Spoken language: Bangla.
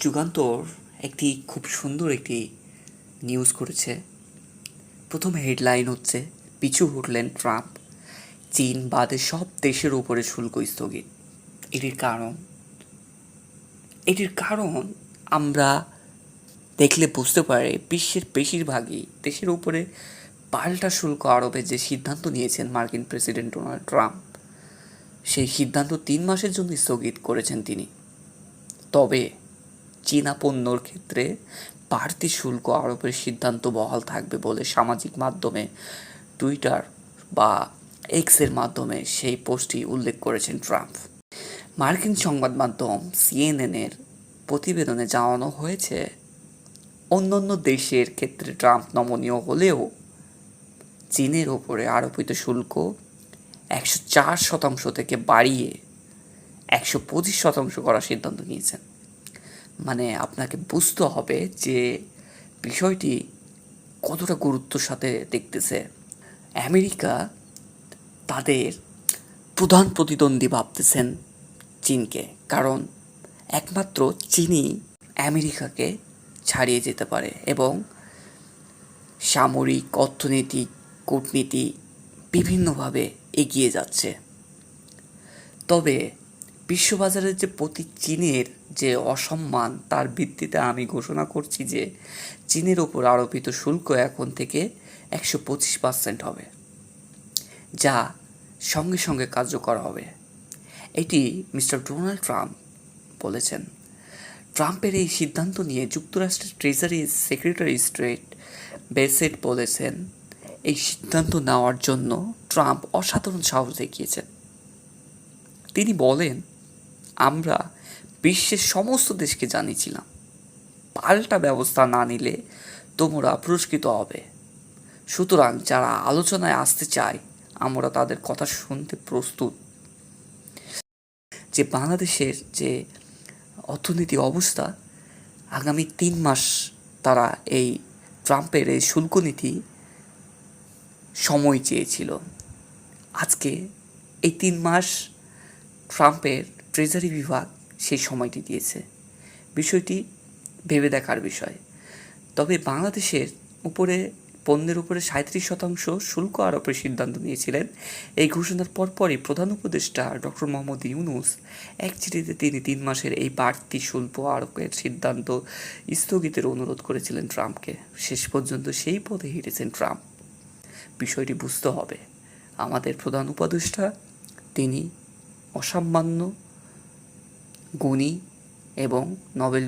যুগান্তর একটি খুব সুন্দর একটি নিউজ করেছে। প্রথম হেডলাইন হচ্ছে, পিছু হটলেন ট্রাম্প, চীন বাদে সব দেশের উপরে শুল্ক স্থগিত। এটির কারণ আমরা দেখলে বুঝতে পারি, বিশ্বের বেশিরভাগই দেশের উপরে পাল্টা শুল্ক আরোপের যে সিদ্ধান্ত নিয়েছেন মার্কিন প্রেসিডেন্ট ডোনাল্ড ট্রাম্প, সেই সিদ্ধান্ত 3 মাসের জন্য স্থগিত করেছেন তিনি। তবে চীনা পণ্যর ক্ষেত্রে বাড়তি শুল্ক আরোপের সিদ্ধান্ত বহাল থাকবে বলে সামাজিক মাধ্যমে টুইটার বা এক্সের মাধ্যমে সেই পোস্টটি উল্লেখ করেছেন ট্রাম্প। মার্কিন সংবাদ মাধ্যম সিএনএনের প্রতিবেদনে জানানো হয়েছে, অন্যান্য দেশের ক্ষেত্রে ট্রাম্প নমনীয় হলেও চীনের ওপরে আরোপিত শুল্ক 104% থেকে বাড়িয়ে 125% করার সিদ্ধান্ত নিয়েছেন। মানে আপনাকে বুঝতে হবে যে বিষয়টি কতটা গুরুত্বের সাথে দেখতেছে। আমেরিকা তাদের প্রধান প্রতিদ্বন্দ্বী ভাবতেছেন চীনকে, কারণ একমাত্র চীনই আমেরিকাকে ছাড়িয়ে যেতে পারে এবং সামরিক, অর্থনৈতিক, কূটনীতি বিভিন্নভাবে এগিয়ে যাচ্ছে। তবে বিশ্ববাজারের যে প্রতি চীনের যে অসম্মান, তার ভিত্তিতে আমি ঘোষণা করছি যে চীনের ওপর আরোপিত শুল্ক এখন থেকে 125% হবে, যা সঙ্গে সঙ্গে কার্যকর হবে। এটি মিস্টার ডোনাল্ড ট্রাম্প বলেছেন। ট্রাম্পের এই সিদ্ধান্ত নিয়ে যুক্তরাষ্ট্রের ট্রেজারি সেক্রেটারি স্টেট বেসেট বলেছেন, এই সিদ্ধান্ত নেওয়ার জন্য ট্রাম্প অসাধারণ সাহস দেখিয়েছেন। তিনি বলেন, আমরা বিশ্বের সমস্ত দেশকে জানিয়েছিলাম, পাল্টা ব্যবস্থা না নিলে তোমরা পুরস্কৃত হবে। সুতরাং যারা আলোচনায় আসতে চায়, আমরা তাদের কথা শুনতে প্রস্তুত। যে বাংলাদেশের যে অর্থনৈতিক অবস্থা, আগামী 3 মাস তারা এই ট্রাম্পের এই শুল্ক নীতি সময় চেয়েছিল। আজকে এই 3 মাস ট্রাম্পের ট্রেজারি বিভাগ সেই সময়টি দিয়েছে। বিষয়টি ভেবে দেখার বিষয়। তবে বাংলাদেশের উপরে পণ্যের উপরে 37% শুল্ক আরোপের সিদ্ধান্ত নিয়েছিলেন। এই ঘোষণার পরপরই প্রধান উপদেষ্টা ডক্টর মোহাম্মদ ইউনূস এক চিঠিতে তিনি 3 মাসের এই বাড়তি শুল্ক আরোপের সিদ্ধান্ত স্থগিতের অনুরোধ করেছিলেন ট্রাম্পকে। শেষ পর্যন্ত সেই পথে হেঁটেছেন ট্রাম্প। বিষয়টি বুঝতে হবে, আমাদের প্রধান উপদেষ্টা তিনি অসামান্য গুণী এবং নোবেল